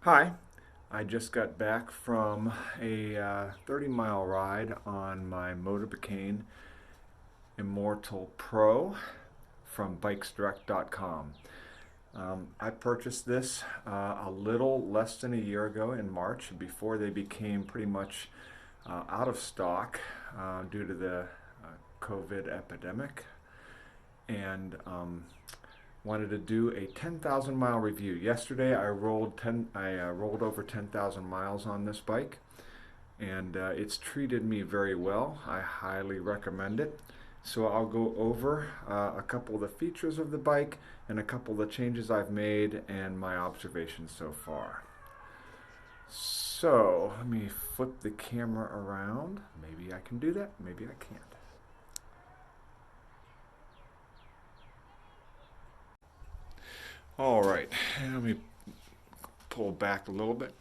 Hi, I just got back from a 30-mile ride on my Motobecane Immortal Pro from bikesdirect.com. I purchased this a little less than a year ago in March, before they became pretty much out of stock due to the COVID epidemic. And wanted to do a 10,000 mile review. Yesterday I rolled over 10,000 miles on this bike, and it's treated me very well. I highly recommend it. So I'll go over a couple of the features of the bike and a couple of the changes I've made and my observations so far. So let me flip the camera around. Maybe I can do that, maybe I can't. All right, let me pull back a little bit.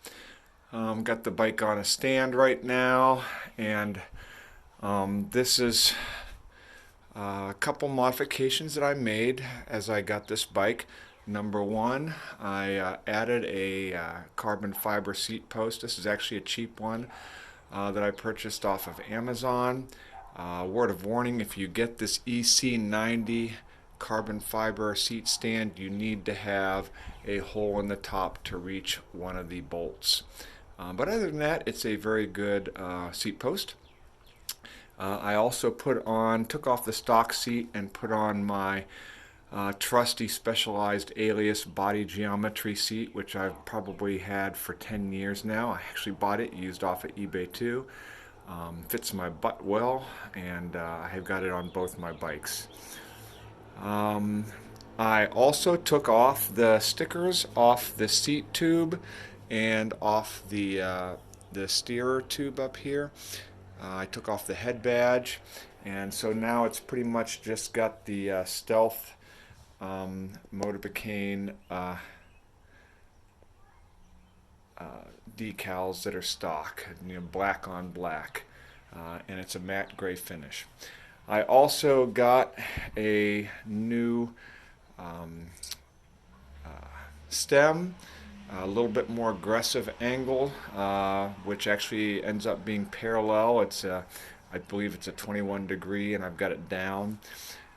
Got the bike on a stand right now, and this is a couple modifications that I made as I got this bike. Number one, I added a carbon fiber seat post. This is actually a cheap one that I purchased off of Amazon. Word of warning, if you get this EC90 carbon fiber seat stand, you need to have a hole in the top to reach one of the bolts. But other than that, it's a very good seat post. I also took off the stock seat and put on my trusty specialized alias body geometry seat, which I've probably had for 10 years now. I actually bought it used off of eBay too. Fits my butt well, and I have got it on both my bikes. I also took off the stickers off the seat tube and off the steerer tube up here. I took off the head badge, and so now it's pretty much just got the Stealth Motobecane decals that are stock, black on black, and it's a matte gray finish. I also got a new um, stem, a little bit more aggressive angle, which actually ends up being parallel. I believe it's a 21 degree, and I've got it down.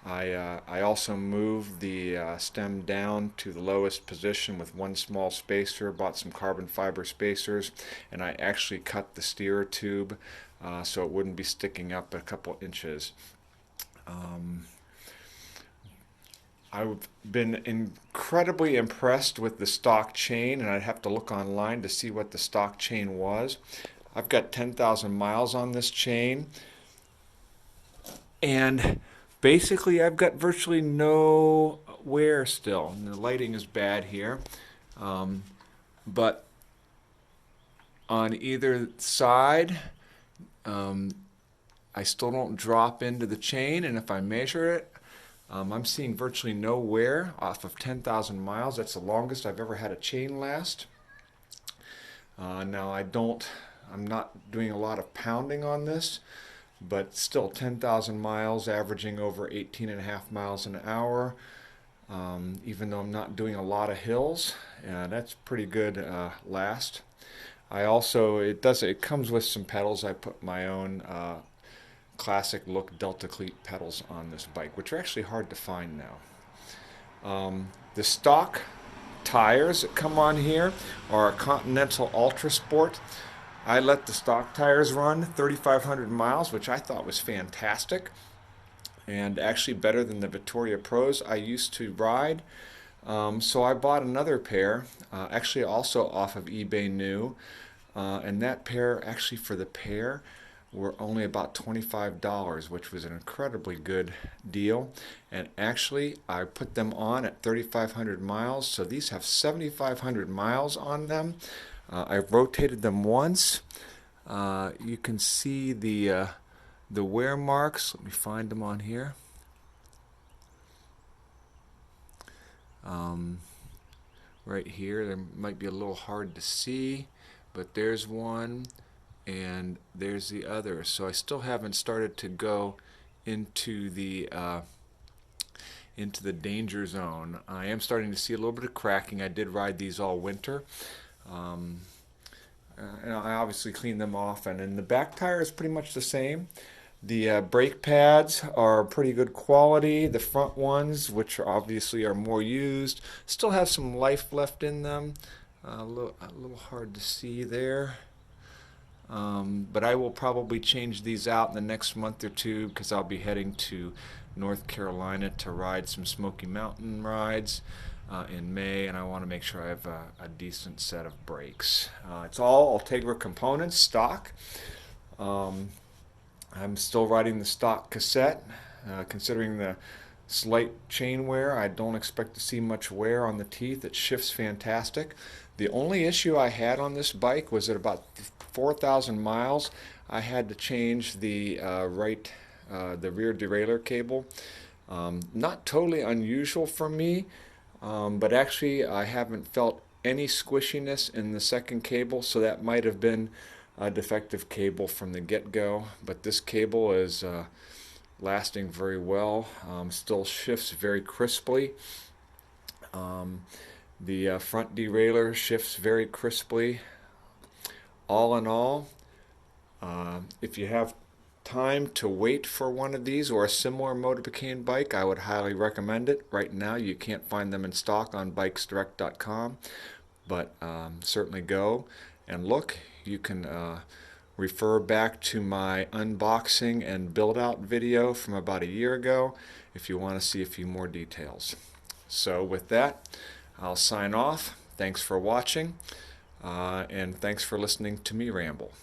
I also moved the stem down to the lowest position with one small spacer, bought some carbon fiber spacers, and I actually cut the steerer tube so it wouldn't be sticking up a couple inches. Um, I've been incredibly impressed with the stock chain, and I'd have to look online to see what the stock chain was. I've got 10,000 miles on this chain, and basically I've got virtually no wear still. And the lighting is bad here, but on either side, um, I still don't drop into the chain, and if I measure it, I'm seeing virtually no wear off of 10,000 miles. That's the longest I've ever had a chain last. Now I'm not doing a lot of pounding on this, but still 10,000 miles, averaging over 18 and a half miles an hour. Even though I'm not doing a lot of hills, that's pretty good last. I also it comes with some pedals. I put my own classic look Delta Cleat pedals on this bike, which are actually hard to find now. The stock tires that come on here are a Continental Ultra Sport. I let the stock tires run 3,500 miles, which I thought was fantastic, and actually better than the Vittoria Pros I used to ride. So I bought another pair, actually also off of eBay new, and that pair, actually for the pair, were only about $25, which was an incredibly good deal. And actually, I put them on at 3,500 miles, so these have 7,500 miles on them. I've rotated them once. You can see the wear marks. Let me find them on here. Right here, they might be a little hard to see, but there's one, and there's the other. So I still haven't started to go into the danger zone. I am starting to see a little bit of cracking. I did ride these all winter, Um, and I obviously clean them often. And the back tire is pretty much the same. The brake pads are pretty good quality. The front ones, which obviously are more used, still have some life left in them. A little hard to see there. But I will probably change these out in the next month or two because I'll be heading to North Carolina to ride some Smoky Mountain rides in May, and I want to make sure I have a decent set of brakes. It's all Ultegra components, stock. Um, I'm still riding the stock cassette. Considering the slight chain wear, I don't expect to see much wear on the teeth. It shifts fantastic. The only issue I had on this bike was at about 4,000 miles, I had to change the the rear derailleur cable. Not totally unusual for me, but actually I haven't felt any squishiness in the second cable, so that might have been a defective cable from the get-go. But this cable is lasting very well, still shifts very crisply. Um, the front derailleur shifts very crisply. All in all, if you have time to wait for one of these or a similar Motobecane bike, I would highly recommend it. Right now you can't find them in stock on bikesdirect.com, but certainly go and look. You can refer back to my unboxing and build out video from about a year ago if you want to see a few more details. So with that, I'll sign off. Thanks for watching, and thanks for listening to me ramble.